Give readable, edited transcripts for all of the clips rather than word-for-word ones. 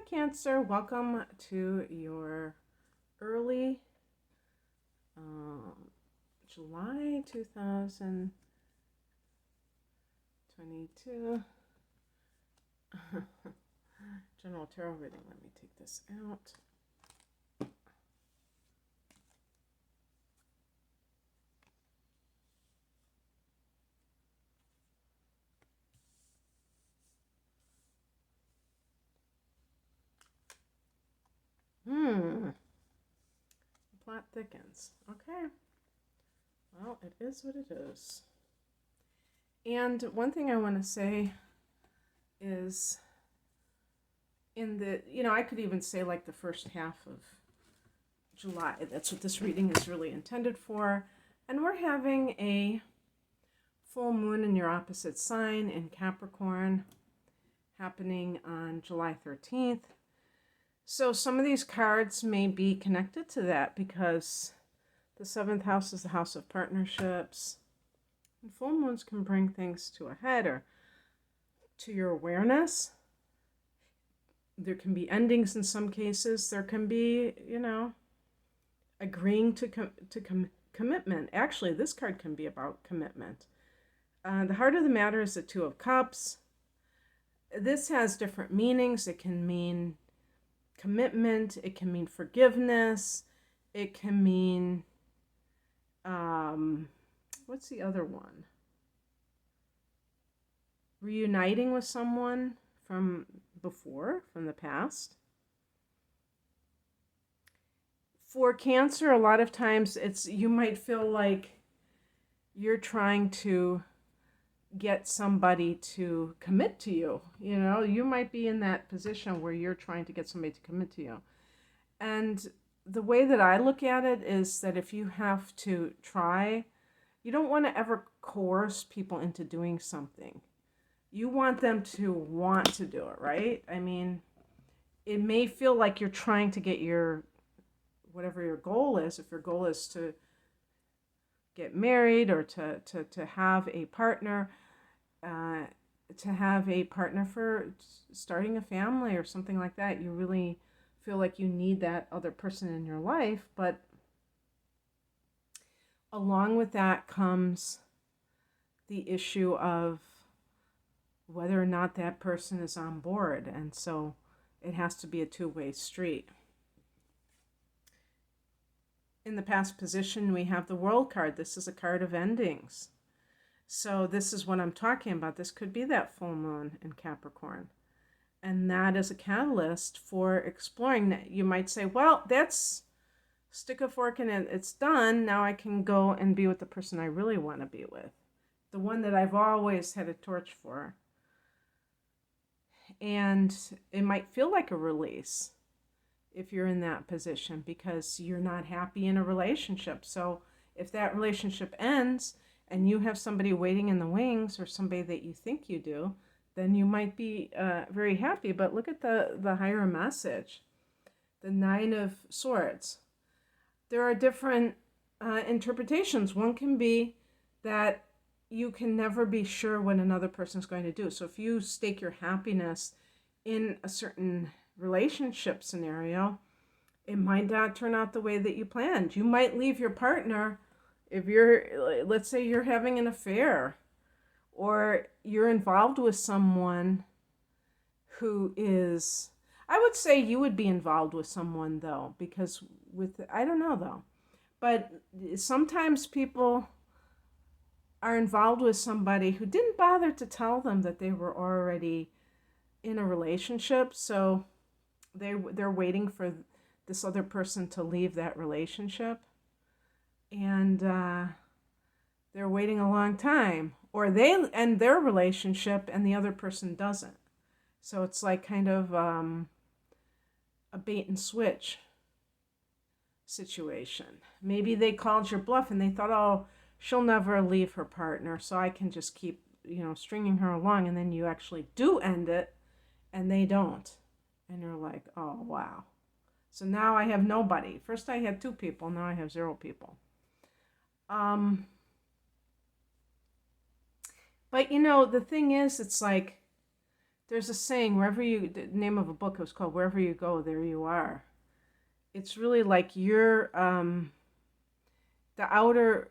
Hi, Cancer. Welcome to your early July 2022 general tarot reading. Let me take this out. The plot thickens. Okay. Well, it is what it is. And one thing I want to say is I could even say like the first half of July. That's what this reading is really intended for. And we're having a full moon in your opposite sign in Capricorn happening on July 13th. So some of these cards may be connected to that because the 7th house is the house of partnerships. And full moons can bring things to a head or to your awareness. There can be endings in some cases. There can be, agreeing to commitment. Actually, this card can be about commitment. The heart of the matter is the Two of Cups. This has different meanings. It can mean commitment. It can mean forgiveness. It can mean, what's the other one? Reuniting with someone from before, from the past. For Cancer, a lot of times you might feel like you're trying to get somebody to commit to you. You might be in that position where you're trying to get somebody to commit to you. And the way that I look at it is that if you have to try, you don't want to ever coerce people into doing something. You want them to want to do it, right? I mean, it may feel like you're trying to get whatever your goal is. If your goal is to get married or to have a partner, for starting a family or something like that, you really feel like you need that other person in your life. But along with that comes the issue of whether or not that person is on board. And so it has to be a two-way street. In the past position, we have the World card. This is a card of endings. So this is what I'm talking about. This could be that full moon in Capricorn. And that is a catalyst for exploring that. You might say, well, that's stick a fork in it. It's done. Now I can go and be with the person I really want to be with. The one that I've always had a torch for. And it might feel like a release if you're in that position because you're not happy in a relationship. So if that relationship ends and you have somebody waiting in the wings or somebody that you think you do, then you might be very happy. But look at the higher message, the Nine of Swords. There are different interpretations. One can be that you can never be sure what another person is going to do. So if you stake your happiness in a certain relationship scenario, it might not turn out the way that you planned. You might leave your partner if let's say you're having an affair or you're involved with someone who is, I would say you would be involved with someone though, because I don't know though, but sometimes people are involved with somebody who didn't bother to tell them that they were already in a relationship. So they're waiting for this other person to leave that relationship. And they're waiting a long time. Or they end their relationship and the other person doesn't. So it's like kind of a bait and switch situation. Maybe they called your bluff and they thought, oh, she'll never leave her partner, so I can just keep, stringing her along. And then you actually do end it and they don't. And you're like, oh, wow. So now I have nobody. First I had 2 people, now I have 0 people. But the thing is, it's like there's a saying, wherever you, the name of a book was called Wherever You Go, There You Are. It's really like the outer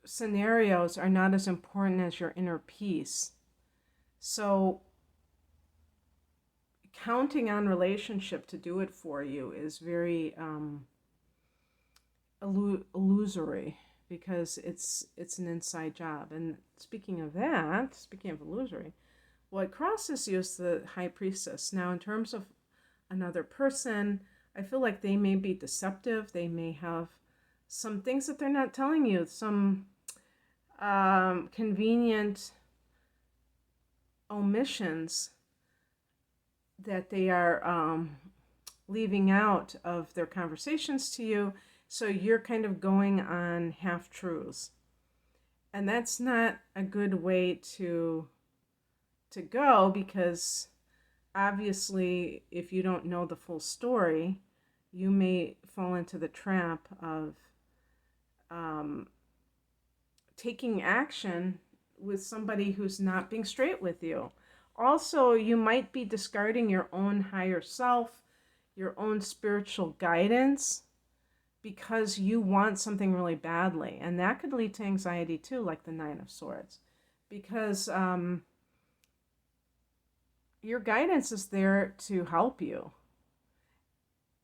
scenarios are not as important as your inner peace. So counting on relationship to do it for you is very illusory, because it's an inside job. And speaking of illusory, what crosses you is the high priestess. Now, in terms of another person, I feel like they may be deceptive. They may have some things that they're not telling you, some convenient omissions that they are leaving out of their conversations to you. So you're kind of going on half truths. And that's not a good way to go, because obviously if you don't know the full story, you may fall into the trap of taking action with somebody who's not being straight with you. Also, you might be discarding your own higher self, your own spiritual guidance, because you want something really badly. And that could lead to anxiety too, like the Nine of Swords. Because your guidance is there to help you.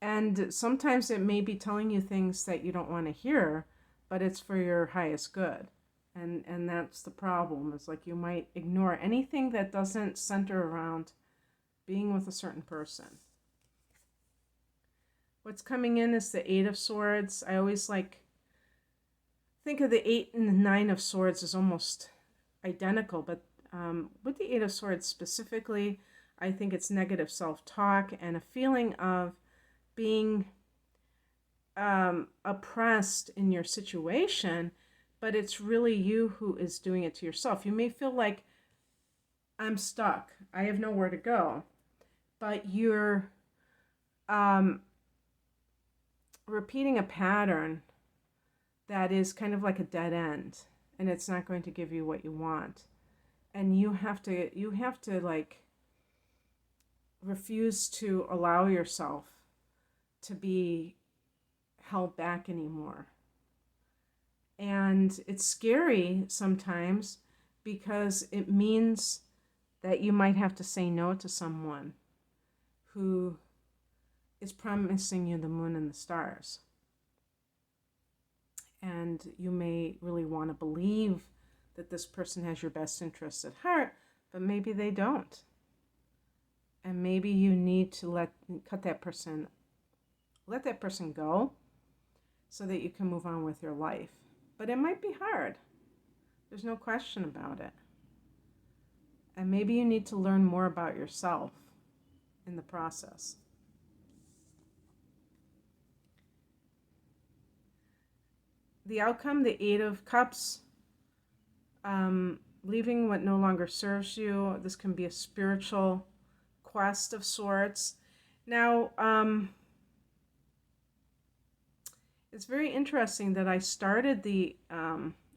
And sometimes it may be telling you things that you don't want to hear, but it's for your highest good. And that's the problem. It's like you might ignore anything that doesn't center around being with a certain person. What's coming in is the Eight of Swords. I always think of the 8 and the 9 of Swords as almost identical, but with the 8 of Swords specifically, I think it's negative self-talk and a feeling of being oppressed in your situation, but it's really you who is doing it to yourself. You may feel like, I'm stuck, I have nowhere to go, but you're repeating a pattern that is kind of like a dead end, and it's not going to give you what you want. And you have to like refuse to allow yourself to be held back anymore. And it's scary sometimes, because it means that you might have to say no to someone who is promising you the moon and the stars. And you may really want to believe that this person has your best interests at heart, but maybe they don't. And maybe you need to let that person go so that you can move on with your life. But it might be hard. There's no question about it. And maybe you need to learn more about yourself in the process. The outcome, the Eight of Cups, leaving what no longer serves you. This can be a spiritual quest of sorts. Now, it's very interesting that I started the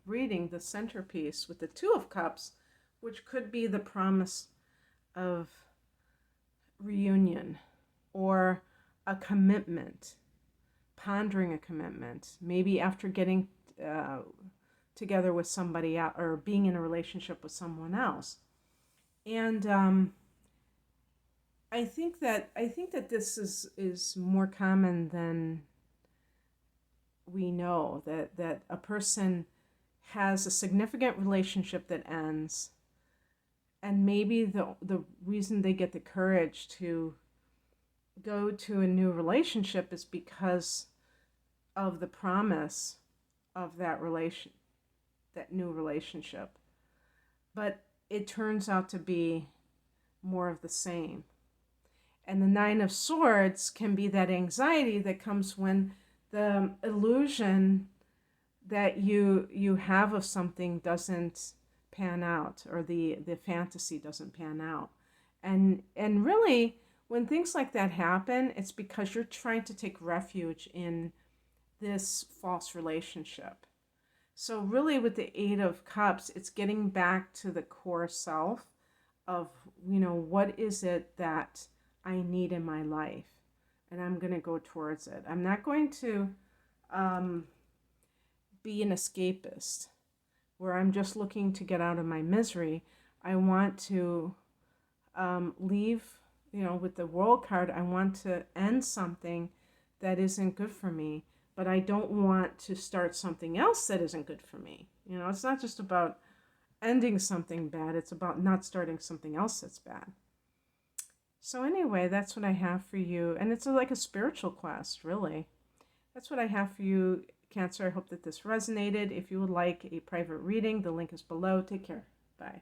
reading, the centerpiece, with the Two of Cups, which could be the promise of reunion or a commitment, pondering a commitment, maybe after getting together with somebody else or being in a relationship with someone else. And I think that this is more common than we know, that a person has a significant relationship that ends, and maybe the reason they get the courage to go to a new relationship is because of the promise of that new relationship. But it turns out to be more of the same. And the Nine of Swords can be that anxiety that comes when the illusion that you have of something doesn't pan out, or the fantasy doesn't pan out. And really, when things like that happen, it's because you're trying to take refuge in this false relationship. So really, with the Eight of Cups, it's getting back to the core self of, what is it that I need in my life, and I'm going to go towards it. I'm not going to be an escapist where I'm just looking to get out of my misery. I want to leave, with the World card, I want to end something that isn't good for me, but I don't want to start something else that isn't good for me. It's not just about ending something bad, it's about not starting something else that's bad. So anyway, that's what I have for you. And it's like a spiritual quest, really. That's what I have for you, Cancer. I hope that this resonated. If you would like a private reading, the link is below. Take care. Bye.